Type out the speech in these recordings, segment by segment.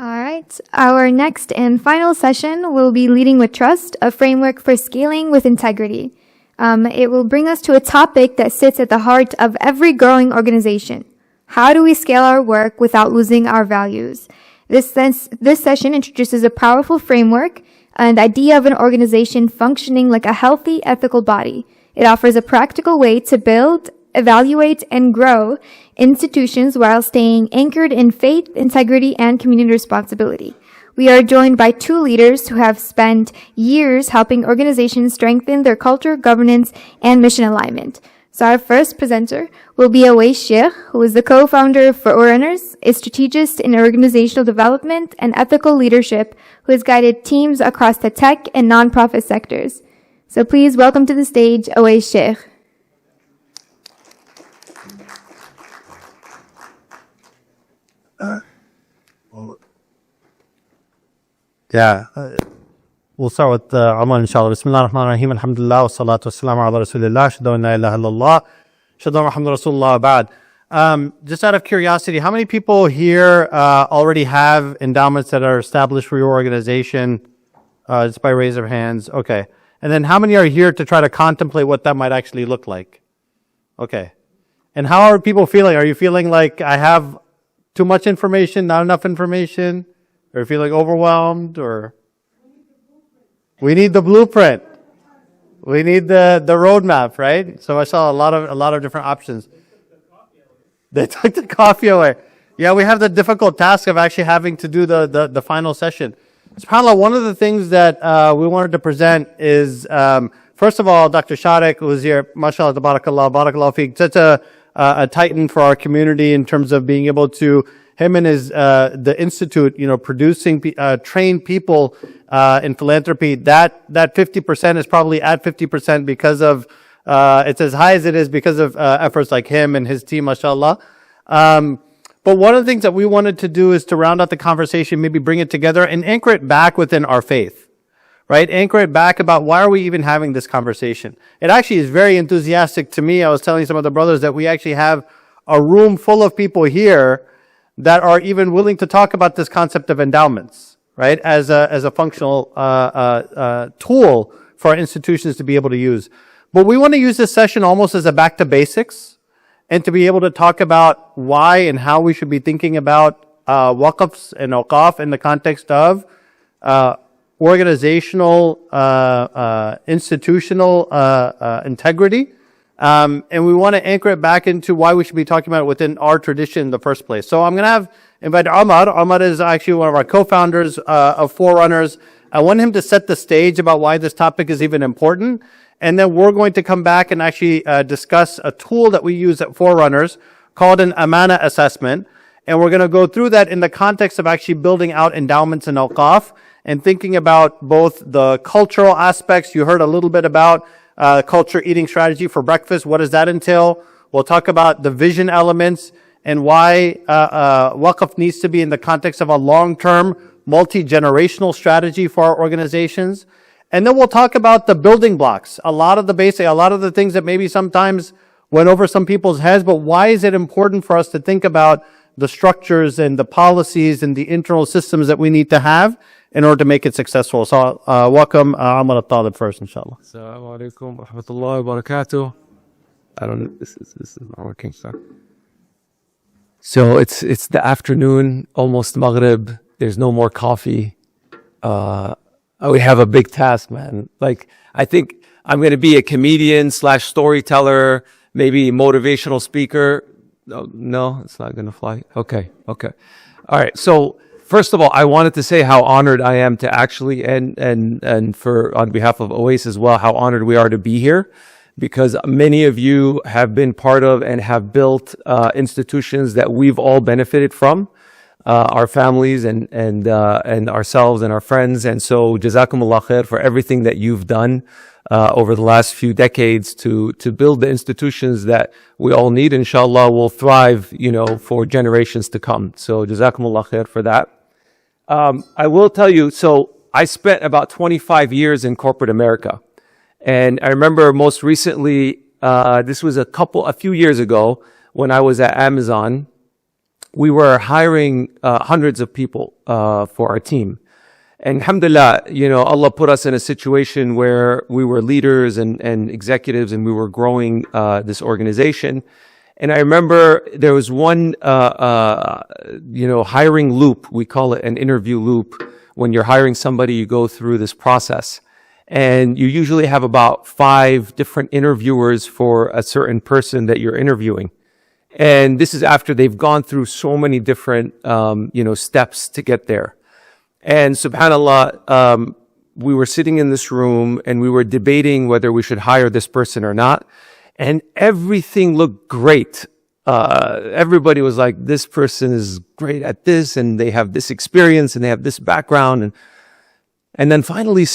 All right. Our next and final session will be Leading with Trust, a framework for scaling with integrity. It will bring us to a topic that sits at the heart of every growing organization. How do we scale our work without losing our values? This session introduces a powerful framework and idea of an organization functioning like a healthy, ethical body. It offers a practical way to build, evaluate, and grow institutions while staying anchored in faith, integrity, and community responsibility. We are joined by two leaders who have spent years helping organizations strengthen their culture, governance, and mission alignment. So our first presenter will be Awais Sheikh, who is the co-founder of Forerunners, a strategist in organizational development and ethical leadership who has guided teams across the tech and nonprofit sectors. So please welcome to the stage Awais Sheikh. We'll start with Omar, inshallah. Bismillah ar-Rahman ar-Rahim. Alhamdulillah, wa salatu wa salamu ala Rasulillah. Shadu an la ilaha illallah. Shadu an Muhammad Rasulullah ba'd. Just out of curiosity, how many people here already have endowments that are established for your organization? Just by raise of hands. Okay. And then how many are here to try to contemplate what that might actually look like? Okay. And how are people feeling? Are you feeling like I have too much information, not enough information? Or feeling overwhelmed? Or we need the blueprint. We need the roadmap, right? So I saw a lot of different options. They took the coffee away. Yeah, we have the difficult task of actually having to do the final session. SubhanAllah, one of the things that we wanted to present is, first of all, Dr. Shariq was here, mashallah, tabarakallah, barakallahu feek, such a titan for our community in terms of being able to, him and his, the institute, producing, trained people, in philanthropy. That 50% is probably at 50% because of, it's as high as it is because of, efforts like him and his team, mashallah. But one of the things that we wanted to do is to round out the conversation, maybe bring it together and anchor it back within our faith, right? Anchor it back about why are we even having this conversation? It actually is very enthusiastic to me. I was telling some of the brothers that we actually have a room full of people here that are even willing to talk about this concept of endowments, right? As a functional, tool for our institutions to be able to use. But we want to use this session almost as a back to basics, and to be able to talk about why and how we should be thinking about waqfs and awqaf in the context of organizational, institutional integrity. And we want to anchor it back into why we should be talking about it within our tradition in the first place. So I'm going to invite Omar. Omar is actually one of our co-founders of Forerunners. I want him to set the stage about why this topic is even important. And then we're going to come back and actually discuss a tool that we use at Forerunners called an Amana assessment. And we're going to go through that in the context of actually building out endowments and awqaf and thinking about both the cultural aspects. You heard a little bit about culture eating strategy for breakfast. What does that entail? We'll talk about the vision elements and why waqf needs to be in the context of a long-term, multi-generational strategy for our organizations. And then we'll talk about the building blocks, a lot of the things that maybe sometimes went over some people's heads, but why is it important for us to think about the structures and the policies and the internal systems that we need to have in order to make it successful? So welcome Omar Altalib first, inshallah. Assalamu alaikum wa rahmatullahi wa barakatuh. I don't know, this is not working, sorry. So it's the afternoon, almost Maghrib, there's no more coffee. We have a big task, man. Like, I think I'm going to be a comedian / storyteller, maybe motivational speaker. No, it's not going to fly. Okay. All right. So first of all, I wanted to say how honored I am to actually, and for, on behalf of Awais as well, how honored we are to be here, because many of you have been part of and have built, institutions that we've all benefited from. Our families and ourselves and our friends. And so jazakumullah khair for everything that you've done over the last few decades to build the institutions that we all need. Inshallah will thrive, for generations to come. So jazakumullah khair for that. I will tell you, so I spent about 25 years in corporate America. And I remember most recently, this was a few years ago when I was at Amazon. we were hiring hundreds of people for our team. And alhamdulillah, Allah put us in a situation where we were leaders and executives, and we were growing this organization. And I remember there was one, hiring loop. We call it an interview loop. When you're hiring somebody, you go through this process. And you usually have about 5 different interviewers for a certain person that you're interviewing. And this is after they've gone through so many different, steps to get there. And subhanAllah, we were sitting in this room and we were debating whether we should hire this person or not. And everything looked great. Everybody was like, this person is great at this, and they have this experience, and they have this background. And then finally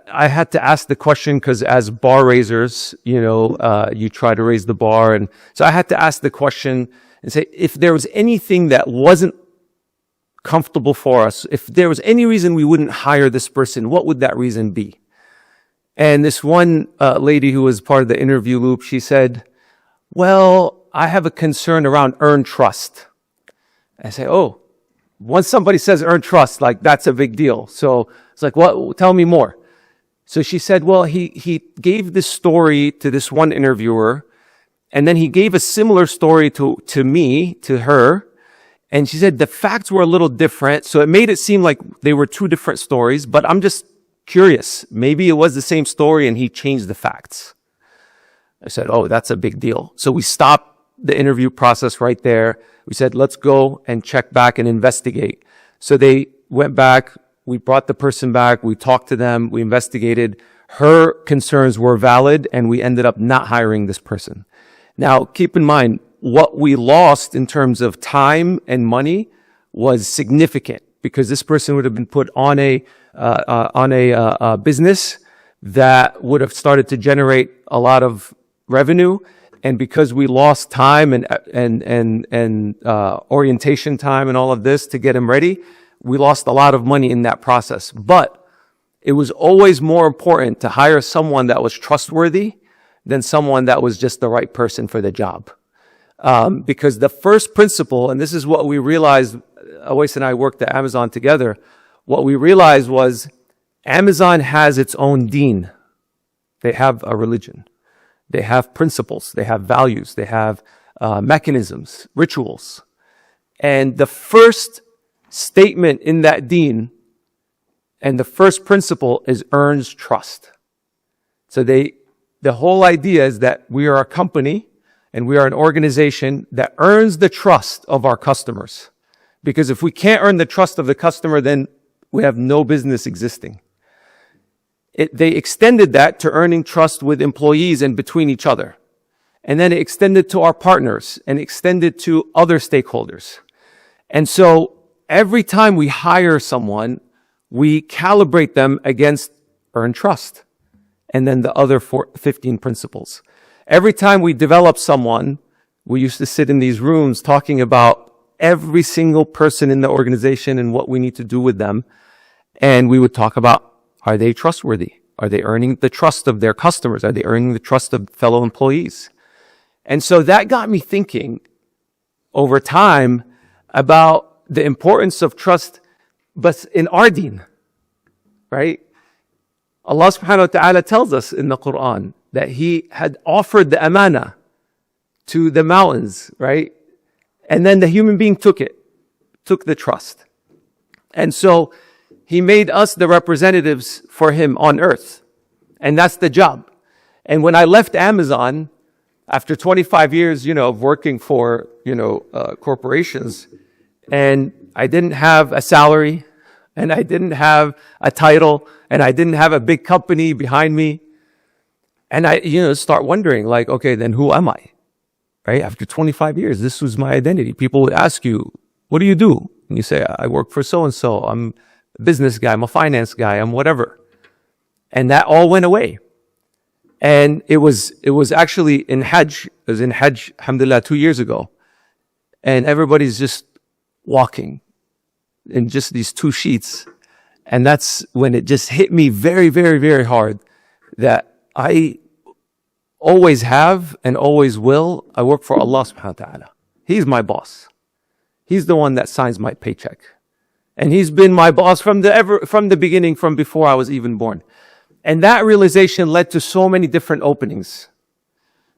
I had to ask the question, because as bar raisers, you try to raise the bar. And so I had to ask the question and say, if there was anything that wasn't comfortable for us, if there was any reason we wouldn't hire this person, what would that reason be? And this one lady who was part of the interview loop, she said, well, I have a concern around earned trust. I say, oh, once somebody says earned trust, like that's a big deal. So it's like, what? Tell me more. So she said, well, he gave this story to this one interviewer, and then he gave a similar story to her. And she said the facts were a little different. So it made it seem like they were 2 different stories, but I'm just curious. Maybe it was the same story and he changed the facts. I said, oh, that's a big deal. So we stopped the interview process right there. We said, let's go and check back and investigate. So they went back. We brought the person back. We talked to them. We investigated. Her concerns were valid, and we ended up not hiring this person. Now, keep in mind, what we lost in terms of time and money was significant, because this person would have been put on a business that would have started to generate a lot of revenue. And because we lost time and orientation time and all of this to get him ready, we lost a lot of money in that process. But it was always more important to hire someone that was trustworthy than someone that was just the right person for the job. Because the first principle, and this is what we realized, Awais and I worked at Amazon together, what we realized was Amazon has its own deen. They have a religion. They have principles. They have values. They have mechanisms, rituals. And the first statement in that deen and the first principle is earns trust. So the whole idea is that we are a company and we are an organization that earns the trust of our customers. Because if we can't earn the trust of the customer, then we have no business existing. They extended that to earning trust with employees and between each other. And then it extended to our partners and extended to other stakeholders. And so every time we hire someone, we calibrate them against earn trust. And then the other 15 principles. Every time we develop someone, we used to sit in these rooms talking about every single person in the organization and what we need to do with them. And we would talk about, are they trustworthy? Are they earning the trust of their customers? Are they earning the trust of fellow employees? And so that got me thinking over time about the importance of trust, but in our deen, right? Allah subhanahu wa ta'ala tells us in the Quran that He had offered the amana to the mountains, right? And then the human being took the trust. And so He made us the representatives for Him on earth. And that's the job. And when I left Amazon, after 25 years, of working for, corporations, and I didn't have a salary, and I didn't have a title, and I didn't have a big company behind me. And I, start wondering, like, okay, then who am I? Right? After 25 years, this was my identity. People would ask you, what do you do? And you say, I work for so-and-so. I'm a business guy. I'm a finance guy. I'm whatever. And that all went away. And it was actually in Hajj. It was in Hajj, alhamdulillah, 2 years ago. And everybody's just walking in just these 2 sheets. And that's when it just hit me very, very, very hard that I always have and always will. I work for Allah subhanahu wa ta'ala. He's my boss. He's the one that signs my paycheck. And he's been my boss from the beginning, from before I was even born. And that realization led to so many different openings,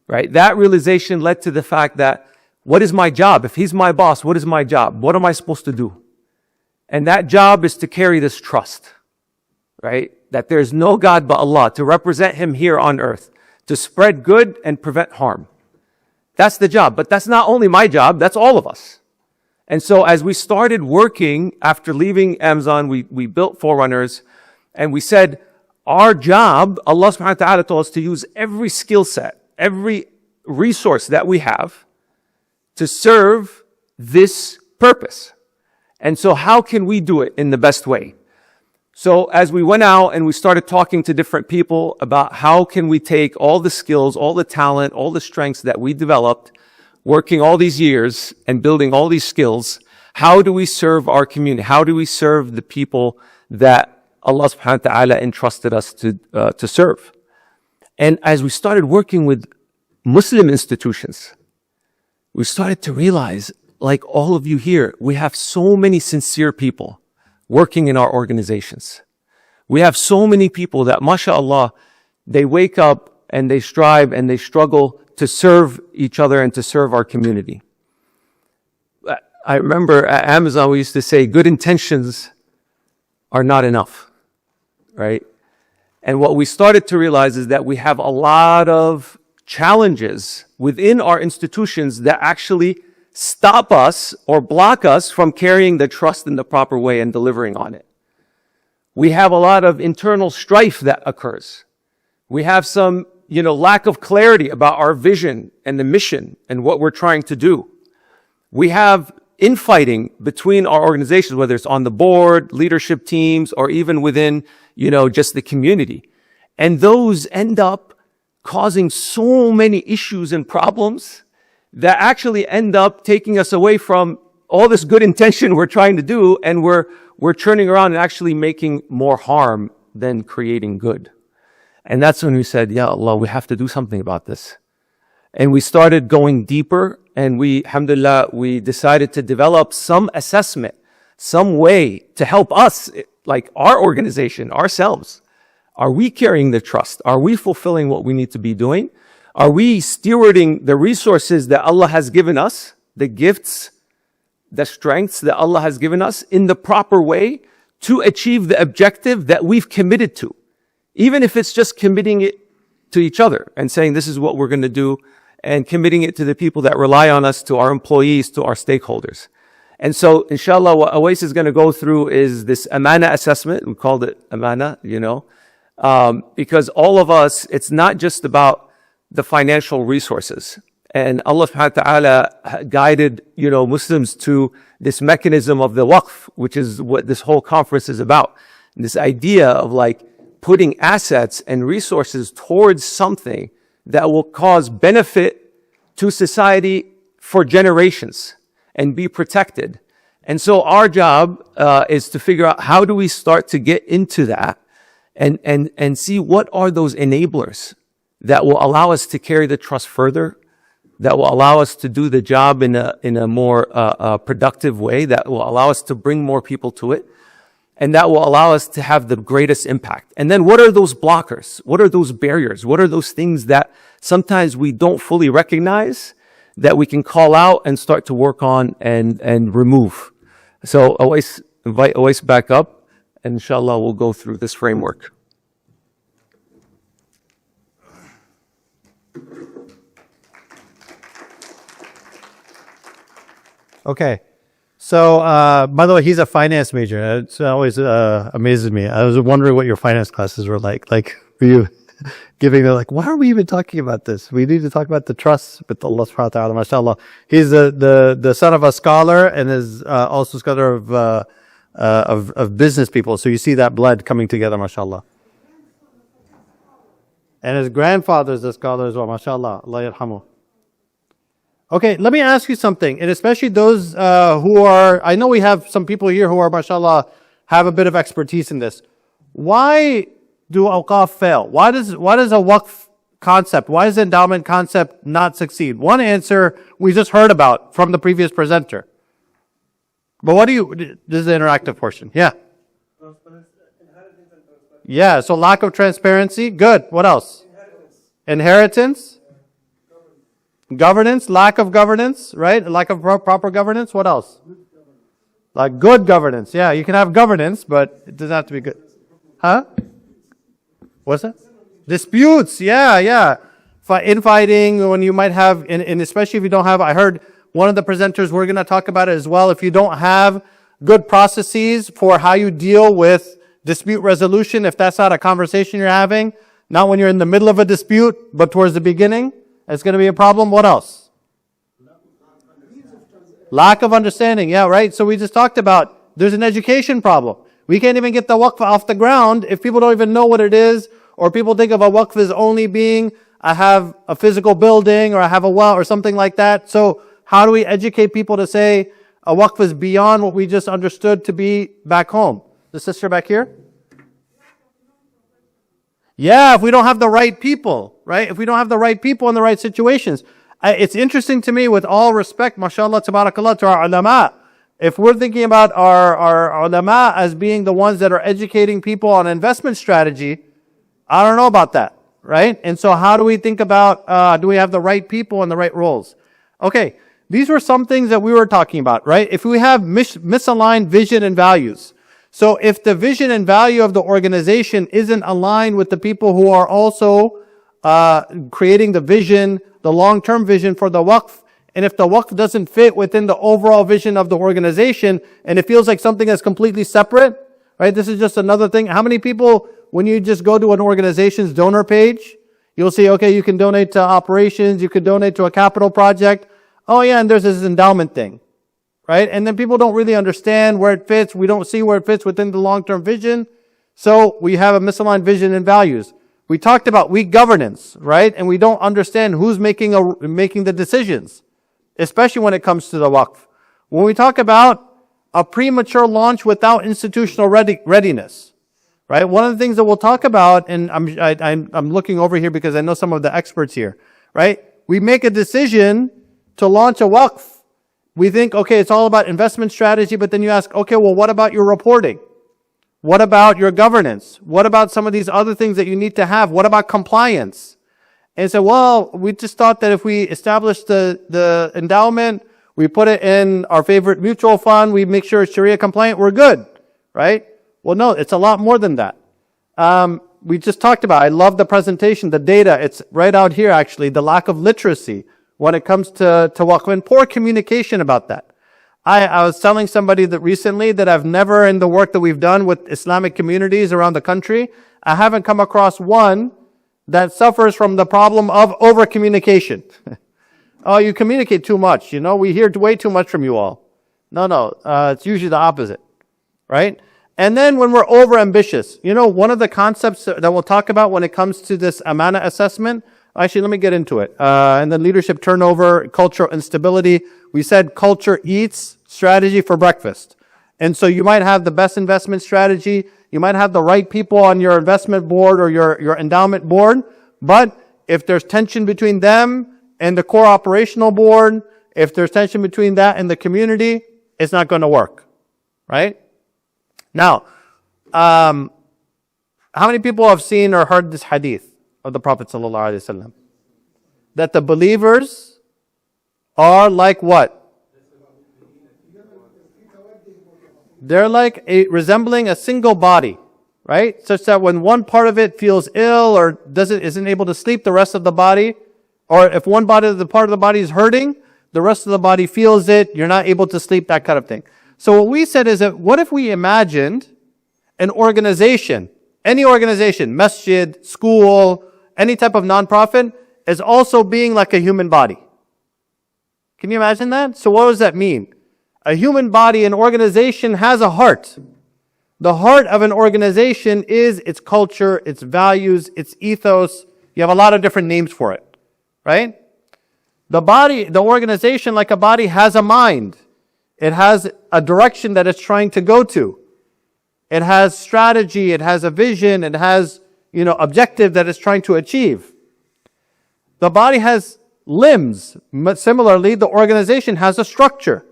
right? That realization led to the fact that, what is my job? If he's my boss, what is my job? What am I supposed to do? And that job is to carry this trust, right? That there's no God but Allah, to represent Him here on earth, to spread good and prevent harm. That's the job. But that's not only my job, that's all of us. And so as we started working, after leaving Amazon, we built Forerunners, and we said, our job, Allah subhanahu wa ta'ala told us to use every skill set, every resource that we have to serve this purpose. And so how can we do it in the best way? So as we went out and we started talking to different people about how can we take all the skills, all the talent, all the strengths that we developed, working all these years and building all these skills, how do we serve our community? How do we serve the people that Allah subhanahu wa ta'ala entrusted us to serve? And as we started working with Muslim institutions, we started to realize, like all of you here, we have so many sincere people working in our organizations. We have so many people that, mashallah, they wake up and they strive and they struggle to serve each other and to serve our community. I remember at Amazon, we used to say, good intentions are not enough, right? And what we started to realize is that we have a lot of challenges within our institutions that actually stop us or block us from carrying the trust in the proper way and delivering on it. We have a lot of internal strife that occurs. We have some, lack of clarity about our vision and the mission and what we're trying to do. We have infighting between our organizations, whether it's on the board, leadership teams, or even within, just the community. And those end up causing so many issues and problems that actually end up taking us away from all this good intention we're trying to do, and we're turning around and actually making more harm than creating good. And that's when we said, Ya Allah, we have to do something about this. And we started going deeper, and alhamdulillah, we decided to develop some assessment, some way to help us, like our organization, ourselves. Are we carrying the trust? Are we fulfilling what we need to be doing? Are we stewarding the resources that Allah has given us, the gifts, the strengths that Allah has given us in the proper way to achieve the objective that we've committed to? Even if it's just committing it to each other and saying this is what we're going to do, and committing it to the people that rely on us, to our employees, to our stakeholders. And so, inshallah, what Awais is going to go through is this amana assessment. We called it amana, because all of us, it's not just about the financial resources. And Allah subhanahu wa ta'ala guided, Muslims to this mechanism of the waqf, which is what this whole conference is about. And this idea of putting assets and resources towards something that will cause benefit to society for generations and be protected. And so our job is to figure out how do we start to get into that and see what are those enablers that will allow us to carry the trust further, that will allow us to do the job in a more productive way, that will allow us to bring more people to it, and that will allow us to have the greatest impact. And then what are those blockers? What are those barriers? What are those things that sometimes we don't fully recognize that we can call out and start to work on and remove? So invite Awais back up, and inshallah we'll go through this framework. Okay. So, by the way, he's a finance major. It always amazes me. I was wondering what your finance classes were like. Were you giving why are we even talking about this? We need to talk about the trust with Allah subhanahu wa ta'ala, mashallah. He's the son of a scholar and is also a scholar of business people. So you see that blood coming together, mashallah. And his grandfather's a scholar as well, mashallah. Allah yarhamu. Okay, let me ask you something, and especially those who are, I know we have some people here who are, mashallah, have a bit of expertise in this. Why do awqaf fail? Why does a waqf concept, why does the endowment concept not succeed? One answer we just heard about from the previous presenter. But what do you, this is the interactive portion. Yeah. Yeah, so lack of transparency. Good. What else? Inheritance. Governance, lack of governance, right? Lack of proper governance. What else? Like good governance. Yeah, you can have governance, but it doesn't have to be good. Huh? What's that? Disputes. Yeah, yeah. Infighting, when you might have, and especially if you don't have, I heard one of the presenters, we're going to talk about it as well. If you don't have good processes for how you deal with dispute resolution, if that's not a conversation you're having, not when you're in the middle of a dispute, but towards the beginning, it's going to be a problem. What else? Lack of understanding. Yeah, right. So we just talked about there's an education problem. We can't even get the waqf off the ground if people don't even know what it is, or people think of a waqf as only being, I have a physical building, or I have a well, or something like that. So how do we educate people to say a waqf is beyond what we just understood to be back home? The sister back here? Yeah, if we don't have the right people, right? If we don't have the right people in the right situations. It's interesting to me, with all respect, mashallah, tabarakallah, to our ulama. If we're thinking about our ulama as being the ones that are educating people on investment strategy, I don't know about that, right? And so how do we think about, do we have the right people in the right roles? Okay, these were some things that we were talking about, right? If we have misaligned vision and values, so if the vision and value of the organization isn't aligned with the people who are also creating the vision, the long-term vision for the waqf, and if the waqf doesn't fit within the overall vision of the organization, and it feels like something that's completely separate, right? This is just another thing. How many people, when you just go to an organization's donor page, you'll see, okay, you can donate to operations, you could donate to a capital project. Oh yeah, and there's this endowment thing, right? And then people don't really understand where it fits. We don't see where it fits within the long-term vision. So we have a misaligned vision and values. We talked about weak governance, right? And we don't understand who's making the decisions, especially when it comes to the waqf. When we talk about a premature launch without institutional readiness, right? One of the things that we'll talk about, and I'm looking over here because I know some of the experts here, right? We make a decision to launch a waqf. We think, okay, it's all about investment strategy, but then you ask, okay, well, what about your reporting? What about your governance? What about some of these other things that you need to have? What about compliance? And so, well, we just thought that if we establish the endowment, we put it in our favorite mutual fund, we make sure it's Sharia compliant, we're good, right? Well, no, it's a lot more than that. We just talked about, I love the presentation, the data, it's right out here actually, the lack of literacy when it comes to waqf, and poor communication about that. I was telling somebody that recently that I've never, in the work that we've done with Islamic communities around the country, I haven't come across one that suffers from the problem of over-communication. Oh, you communicate too much, we hear way too much from you all. No, it's usually the opposite, right? And then when we're over-ambitious, one of the concepts that we'll talk about when it comes to this amana assessment, actually, let me get into it. And then leadership turnover, cultural instability. We said culture eats strategy for breakfast. And so you might have the best investment strategy. You might have the right people on your investment board or your endowment board. But if there's tension between them and the core operational board, if there's tension between that and the community, it's not going to work. Right? Now, how many people have seen or heard this hadith of the Prophet ﷺ? That the believers are like what? They're like resembling a single body, right? Such that when one part of it feels ill or isn't able to sleep, the rest of the body, or if one part of the body is hurting, the rest of the body feels it, you're not able to sleep, that kind of thing. So what we said is that what if we imagined an organization, any organization, masjid, school, any type of nonprofit, as also being like a human body? Can you imagine that? So what does that mean? A human body, an organization has a heart. The heart of an organization is its culture, its values, its ethos. You have a lot of different names for it, right? The body, the organization, like a body, has a mind. It has a direction that it's trying to go to. It has strategy, it has a vision, it has, objective that it's trying to achieve. The body has limbs. Similarly, the organization has a structure.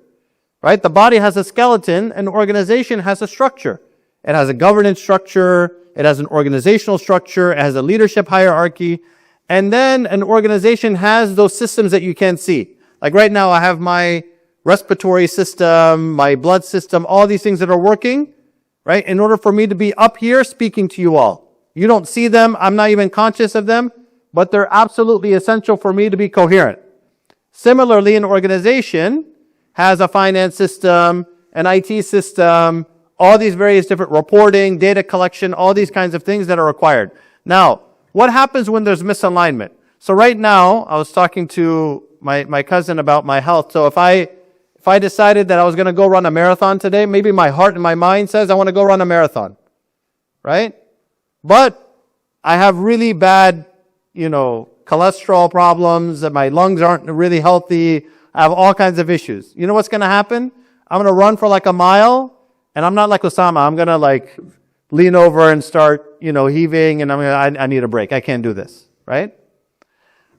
right? The body has a skeleton, an organization has a structure. It has a governance structure, it has an organizational structure, it has a leadership hierarchy, and then an organization has those systems that you can't see. Like right now, I have my respiratory system, my blood system, all these things that are working, right? In order for me to be up here speaking to you all. You don't see them, I'm not even conscious of them, but they're absolutely essential for me to be coherent. Similarly, an organization has a finance system, an IT system, all these various different reporting, data collection, all these kinds of things that are required. Now, what happens when there's misalignment? So right now, I was talking to my cousin about my health. So if I decided that I was going to go run a marathon today, maybe my heart and my mind says I want to go run a marathon, right? But I have really bad, cholesterol problems, that my lungs aren't really healthy. I have all kinds of issues. You know what's going to happen? I'm going to run for like a mile, and I'm not like Osama. I'm going to lean over and start, heaving, and I need a break. I can't do this, right?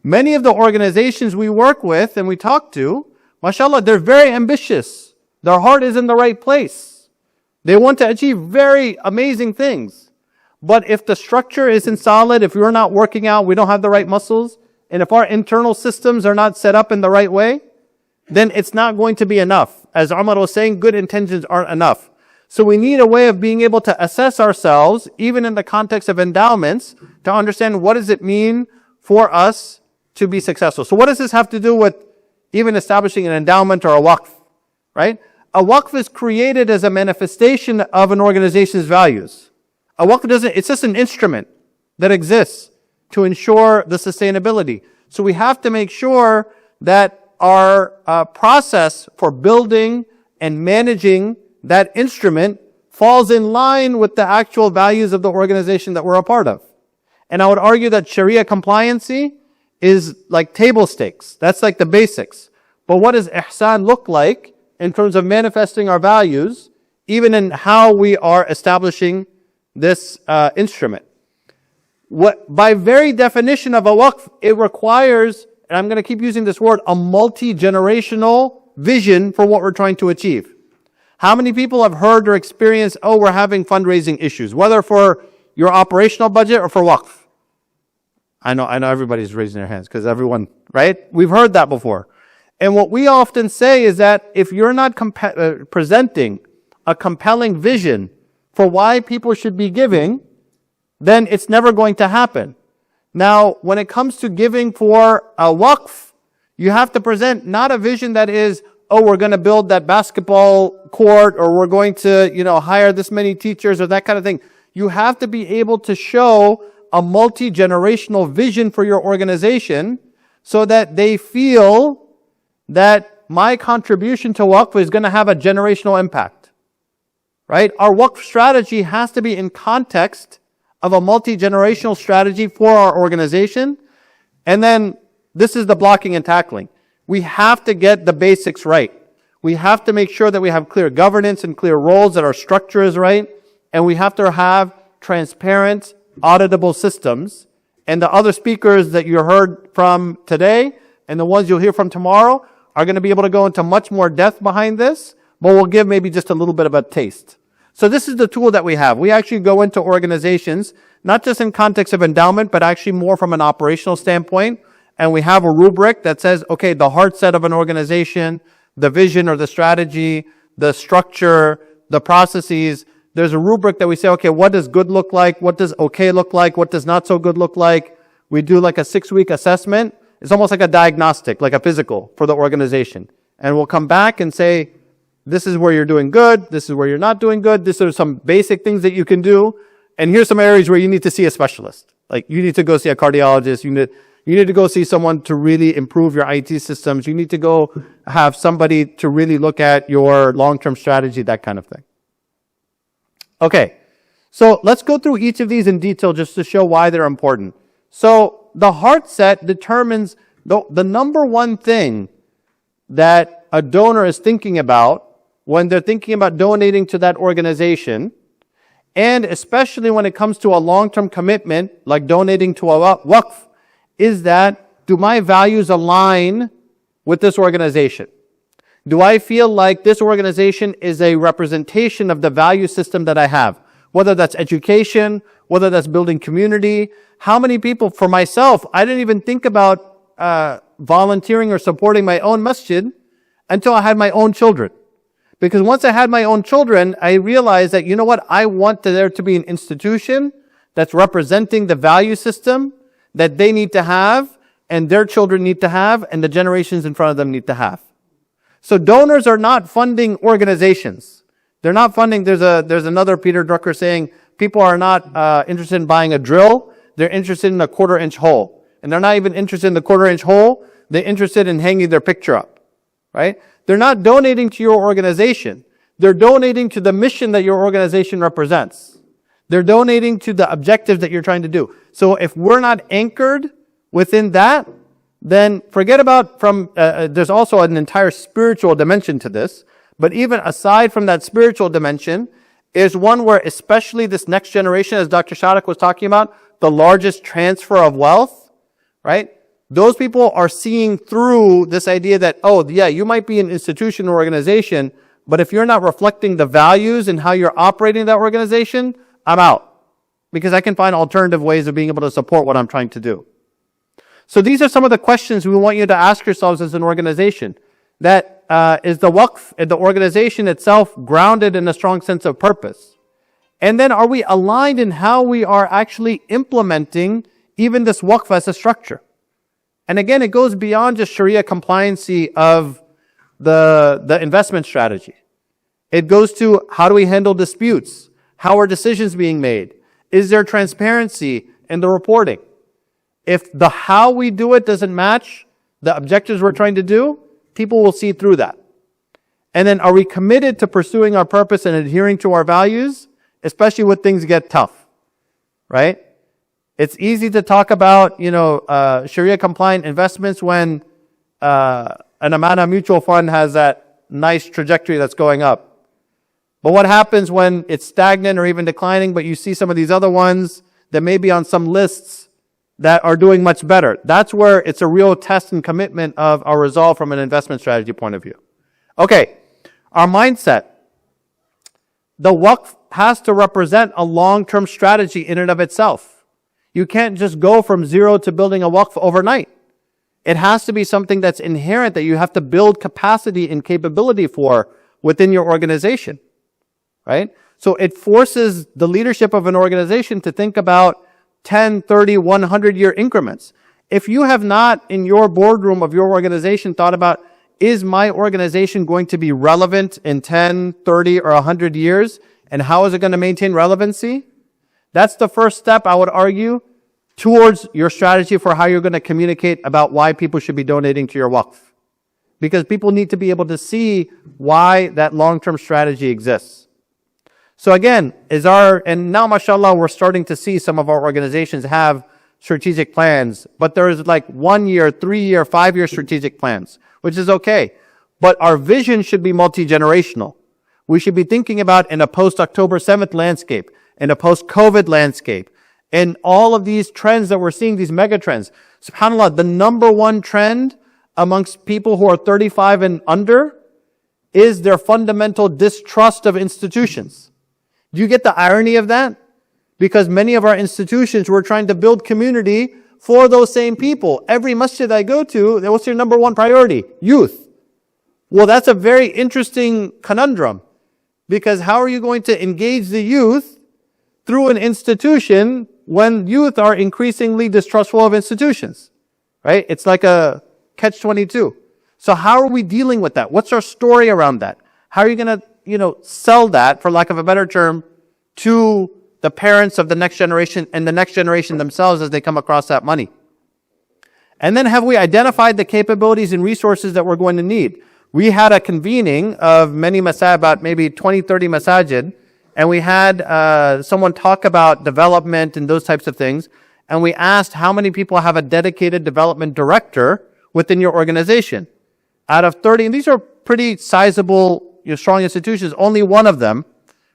Many of the organizations we work with and we talk to, mashallah, they're very ambitious. Their heart is in the right place. They want to achieve very amazing things. But if the structure isn't solid, if we're not working out, we don't have the right muscles, and if our internal systems are not set up in the right way, then it's not going to be enough. As Omar was saying, good intentions aren't enough. So we need a way of being able to assess ourselves, even in the context of endowments, to understand what does it mean for us to be successful. So what does this have to do with even establishing an endowment or a waqf, right? A waqf is created as a manifestation of an organization's values. A waqf it's just an instrument that exists to ensure the sustainability. So we have to make sure that our process for building and managing that instrument falls in line with the actual values of the organization that we're a part of. And I would argue that Sharia compliancy is like table stakes. That's like the basics. But what does ihsan look like in terms of manifesting our values, even in how we are establishing this instrument? By very definition of a waqf, it requires, and I'm going to keep using this word, a multi-generational vision for what we're trying to achieve. How many people have heard or experienced, we're having fundraising issues, whether for your operational budget or for waqf? I know everybody's raising their hands because everyone, right? We've heard that before. And what we often say is that if you're not presenting a compelling vision for why people should be giving, then it's never going to happen. Now, when it comes to giving for a waqf, you have to present not a vision that is, we're going to build that basketball court, or we're going to, hire this many teachers, or that kind of thing. You have to be able to show a multi-generational vision for your organization so that they feel that my contribution to waqf is going to have a generational impact. Right? Our waqf strategy has to be in context of a multi-generational strategy for our organization. And then this is the blocking and tackling. We have to get the basics right. We have to make sure that we have clear governance and clear roles, that our structure is right. And we have to have transparent, auditable systems. And the other speakers that you heard from today and the ones you'll hear from tomorrow are going to be able to go into much more depth behind this, but we'll give maybe just a little bit of a taste. So this is the tool that we have. We actually go into organizations, not just in context of endowment, but actually more from an operational standpoint. And we have a rubric that says, okay, the heart set of an organization, the vision or the strategy, the structure, the processes. There's a rubric that we say, okay, what does good look like? What does okay look like? What does not so good look like? We do like a 6-week assessment. It's almost like a diagnostic, like a physical for the organization. And we'll come back and say, this is where you're doing good. This is where you're not doing good. These are some basic things that you can do. And here's some areas where you need to see a specialist. Like you need to go see a cardiologist. You need to go see someone to really improve your IT systems. You need to go have somebody to really look at your long-term strategy, that kind of thing. Okay. So let's go through each of these in detail just to show why they're important. So the heart set determines the number one thing that a donor is thinking about when they're thinking about donating to that organization, and especially when it comes to a long-term commitment, like donating to a waqf, is that, do my values align with this organization? Do I feel like this organization is a representation of the value system that I have? Whether that's education, whether that's building community. How many people, for myself, I didn't even think about volunteering or supporting my own masjid until I had my own children. Because once I had my own children, I realized that, you know what, I want there to be an institution that's representing the value system that they need to have, and their children need to have, and the generations in front of them need to have. So donors are not funding organizations. They're not funding, there's another Peter Drucker saying, people are not interested in buying a drill, they're interested in a 1/4-inch hole. And they're not even interested in the 1/4-inch hole, they're interested in hanging their picture up. Right? They're not donating to your organization. They're donating to the mission that your organization represents. They're donating to the objectives that you're trying to do. So if we're not anchored within that, then forget about there's also an entire spiritual dimension to this. But even aside from that spiritual dimension, is one where especially this next generation, as Dr. Shadak was talking about, the largest transfer of wealth, right? Those people are seeing through this idea that, oh yeah, you might be an institution or organization, but if you're not reflecting the values and how you're operating that organization, I'm out. Because I can find alternative ways of being able to support what I'm trying to do. So these are some of the questions we want you to ask yourselves as an organization. That is the waqf, the organization itself, grounded in a strong sense of purpose? And then are we aligned in how we are actually implementing even this waqf as a structure? And again, it goes beyond just Sharia compliancy of the investment strategy. It goes to how do we handle disputes? How are decisions being made? Is there transparency in the reporting? If the how we do it doesn't match the objectives we're trying to do, people will see through that. And then are we committed to pursuing our purpose and adhering to our values, especially when things get tough, right? It's easy to talk about, Sharia compliant investments when an Amana mutual fund has that nice trajectory that's going up. But what happens when it's stagnant or even declining, but you see some of these other ones that may be on some lists that are doing much better? That's where it's a real test and commitment of our resolve from an investment strategy point of view. Okay, our mindset. The waqf has to represent a long-term strategy in and of itself. You can't just go from zero to building a waqf overnight. It has to be something that's inherent that you have to build capacity and capability for within your organization, right? So it forces the leadership of an organization to think about 10, 30, 100-year increments. If you have not in your boardroom of your organization thought about, is my organization going to be relevant in 10, 30, or 100 years? And how is it going to maintain relevancy? That's the first step, I would argue, towards your strategy for how you're going to communicate about why people should be donating to your waqf. Because people need to be able to see why that long-term strategy exists. So again, and now mashallah, we're starting to see some of our organizations have strategic plans, but there's like 1 year, 3 year, 5 year strategic plans, which is okay. But our vision should be multi-generational. We should be thinking about in a post-October 7th landscape, in a post-COVID landscape, and all of these trends that we're seeing, these mega trends. SubhanAllah, the number one trend amongst people who are 35 and under is their fundamental distrust of institutions. Do you get the irony of that? Because many of our institutions, we're trying to build community for those same people. Every masjid I go to, what's your number one priority? Youth. Well, that's a very interesting conundrum. Because how are you going to engage the youth through an institution when youth are increasingly distrustful of institutions? Right? It's like a catch-22. So how are we dealing with that? What's our story around that? How are you going to, sell that, for lack of a better term, to the parents of the next generation and the next generation themselves as they come across that money? And then have we identified the capabilities and resources that we're going to need? We had a convening of many masajid, about maybe 20, 30 masajid, and we had someone talk about development and those types of things, and we asked how many people have a dedicated development director within your organization. Out of 30, and these are pretty sizable, strong institutions, only one of them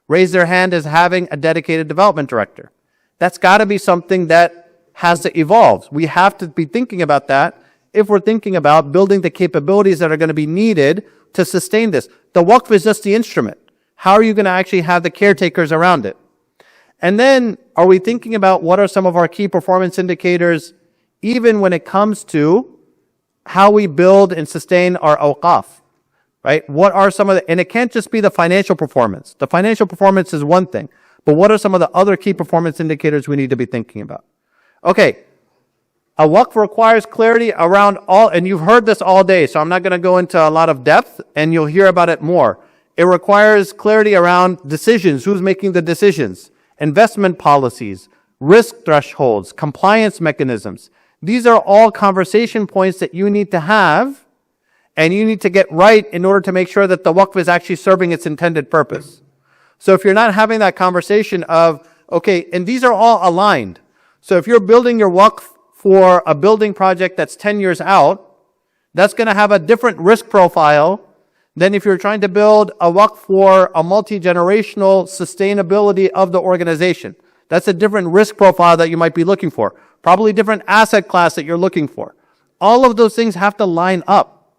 raised their hand as having a dedicated development director. That's got to be something that has to evolve. We have to be thinking about that if we're thinking about building the capabilities that are going to be needed to sustain this. The waqf is just the instrument. How are you going to actually have the caretakers around it? And then, are we thinking about what are some of our key performance indicators, even when it comes to how we build and sustain our awqaf, right? What are some of the, and it can't just be the financial performance. The financial performance is one thing, but what are some of the other key performance indicators we need to be thinking about? Okay, a waqf requires clarity around all, and you've heard this all day, so I'm not going to go into a lot of depth, and you'll hear about it more. It requires clarity around decisions, who's making the decisions, investment policies, risk thresholds, compliance mechanisms. These are all conversation points that you need to have, and you need to get right in order to make sure that the waqf is actually serving its intended purpose. So if you're not having that conversation of, okay, and these are all aligned. So if you're building your waqf for a building project that's 10 years out, that's going to have a different risk profile than if you're trying to build a waqf for a multi-generational sustainability of the organization. That's a different risk profile that you might be looking for. Probably different asset class that you're looking for. All of those things have to line up.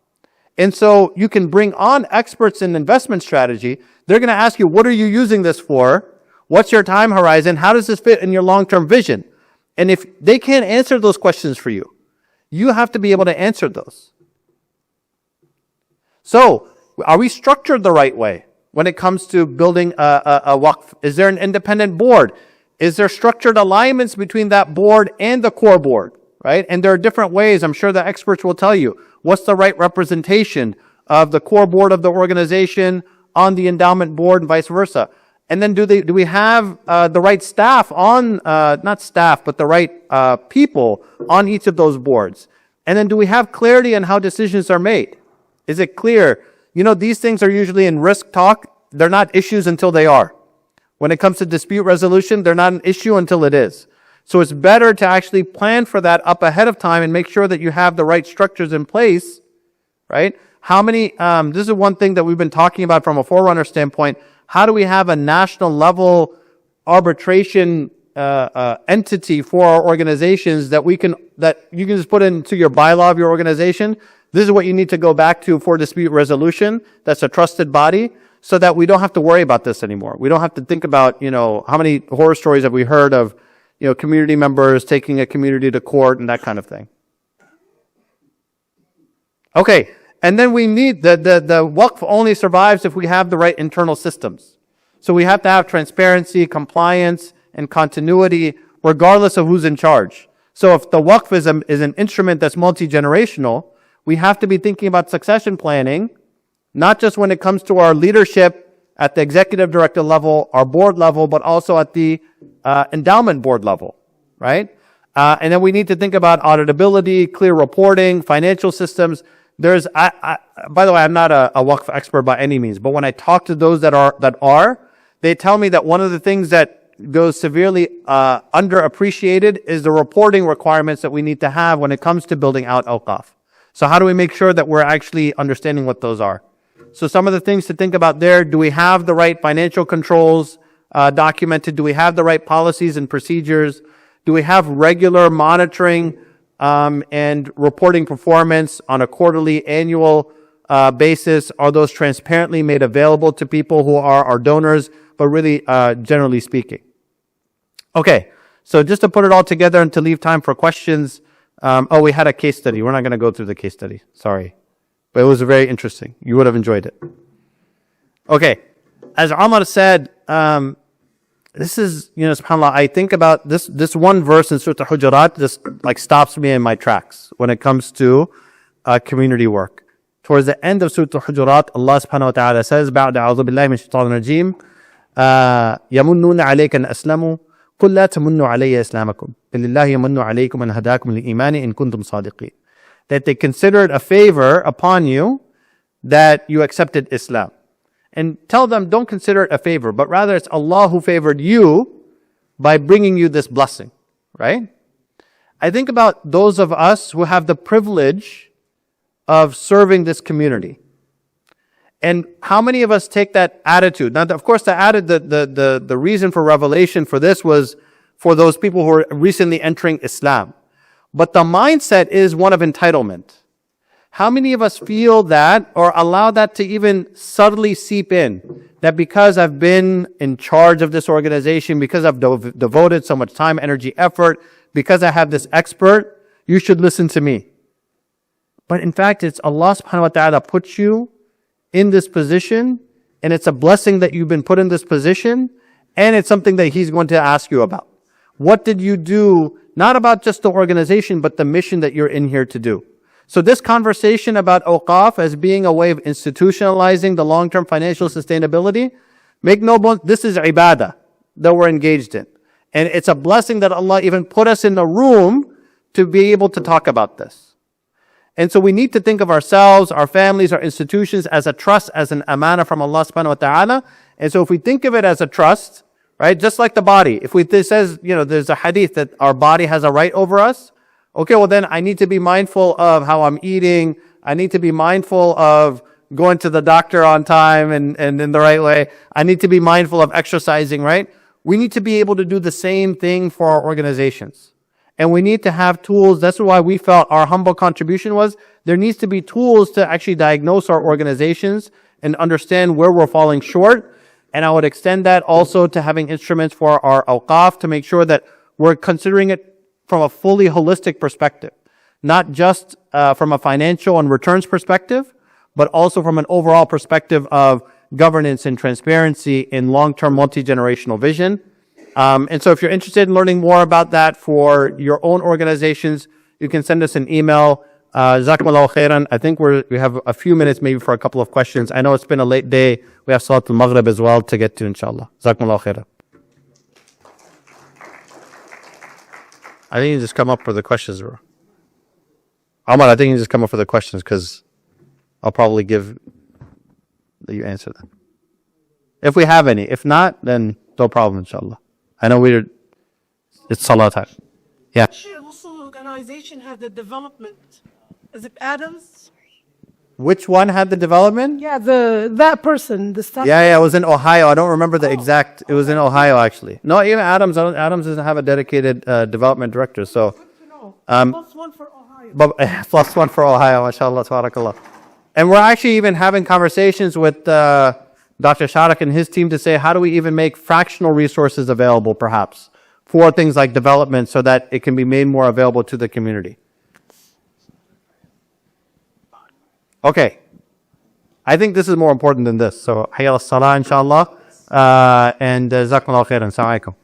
And so you can bring on experts in investment strategy. They're going to ask you, what are you using this for? What's your time horizon? How does this fit in your long-term vision? And if they can't answer those questions for you, you have to be able to answer those. So, are we structured the right way when it comes to building a waqf? Is there an independent board? Is there structured alignments between that board and the core board, right? And there are different ways, I'm sure the experts will tell you, what's the right representation of the core board of the organization on the endowment board and vice versa. And then do we have the right staff on, not staff, but the right people on each of those boards? And then do we have clarity on how decisions are made? Is it clear? You know, these things are usually in risk talk. They're not issues until they are. When it comes to dispute resolution, they're not an issue until it is. So it's better to actually plan for that up ahead of time and make sure that you have the right structures in place, right? How many, this is one thing that we've been talking about from a Forerunner standpoint. How do we have a national level arbitration entity for our organizations that you can just put into your bylaw of your organization? This is what you need to go back to for dispute resolution. That's a trusted body, so that we don't have to worry about this anymore. We don't have to think about, how many horror stories have we heard of, community members taking a community to court and that kind of thing. Okay, and then we need, the waqf only survives if we have the right internal systems. So we have to have transparency, compliance, and continuity, regardless of who's in charge. So if the waqf is an instrument that's multi-generational, we have to be thinking about succession planning, not just when it comes to our leadership at the executive director level, our board level, but also at the endowment board level, right? And then we need to think about auditability, clear reporting, financial systems. By the way, I'm not a waqf expert by any means, but when I talk to those that are, they tell me that one of the things that goes severely underappreciated is the reporting requirements that we need to have when it comes to building out awqaf. So how do we make sure that we're actually understanding what those are? So some of the things to think about there, do we have the right financial controls documented? Do we have the right policies and procedures? Do we have regular monitoring and reporting performance on a quarterly, annual basis? Are those transparently made available to people who are our donors, but really generally speaking? Okay, so just to put it all together and to leave time for questions, we had a case study. We're not going to go through the case study. Sorry. But it was very interesting. You would have enjoyed it. Okay. As Omar said, this is, subhanAllah, I think about this one verse in Surah Al-Hujurat just stops me in my tracks when it comes to community work. Towards the end of Surah Al-Hujurat, Allah subhanahu wa ta'ala says, بَعْدَ أَعُوذُ بِاللَّهِ مِنَ الشَّيْطَانِ الرَّجِيمِ يَمُنُّونَ عَلَيْكَ أَنْ أَسْلَمُوا قُلْ لَا تَمُنُّوا عَلَيَّ إِسْلَامَكُمْ بَلِ اللَّهُ يَمُنُّ عَلَيْكُمْ أَنْ هَدَاكُمْ لِلْإِيمَانِ إِن كُنتُمْ صَادِقِينَ. That they considered a favor upon you that you accepted Islam. And tell them, don't consider it a favor, but rather it's Allah who favored you by bringing you this blessing, right? I think about those of us who have the privilege of serving this community. And how many of us take that attitude? Now, of course, the reason for revelation for this was for those people who are recently entering Islam. But the mindset is one of entitlement. How many of us feel that or allow that to even subtly seep in? That because I've been in charge of this organization, because I've devoted so much time, energy, effort, because I have this expert, you should listen to me. But in fact, it's Allah subhanahu wa ta'ala puts you in this position, and it's a blessing that you've been put in this position, and it's something that He's going to ask you about. What did you do, not about just the organization, but the mission that you're in here to do? So this conversation about awqaf as being a way of institutionalizing the long-term financial sustainability, make no bones, this is ibadah that we're engaged in. And it's a blessing that Allah even put us in the room to be able to talk about this. And so we need to think of ourselves, our families, our institutions as a trust, as an amana from Allah subhanahu wa ta'ala. And so if we think of it as a trust, right, just like the body, if it says, there's a hadith that our body has a right over us, okay, well then I need to be mindful of how I'm eating. I need to be mindful of going to the doctor on time and in the right way. I need to be mindful of exercising, right? We need to be able to do the same thing for our organizations. And we need to have tools. That's why we felt our humble contribution was there needs to be tools to actually diagnose our organizations and understand where we're falling short. And I would extend that also to having instruments for our awqaf to make sure that we're considering it from a fully holistic perspective, not just from a financial and returns perspective, but also from an overall perspective of governance and transparency in long-term multi-generational vision. And so if you're interested in learning more about that for your own organizations, you can send us an email. Jazakumullahu khairan. I think we have a few minutes maybe for a couple of questions. I know it's been a late day. We have Salat al-Maghrib as well to get to, inshallah. Jazakumullahu khairan. I think you just come up for the questions, bro. Omar, I think you just come up for the questions because I'll probably let you answer them. If we have any. If not, then no problem, inshallah. I know it's salah time. Yeah. Also, organization had the development. Is it Adams? Which one had the development? Yeah, that person, the staff. Yeah, it was in Ohio. I don't remember the exact. It was in Ohio, actually. No, even Adams. Adams doesn't have a dedicated development director. So, Good to know. Plus one for Ohio. but plus one for Ohio, mashallah, tabarakallah. And we're actually even having conversations with Dr. Sharak and his team to say, how do we even make fractional resources available, perhaps, for things like development so that it can be made more available to the community. Okay. I think this is more important than this. So, hayya as-salah, inshallah. And jazakumullahu khairan. Assalamu alaikum.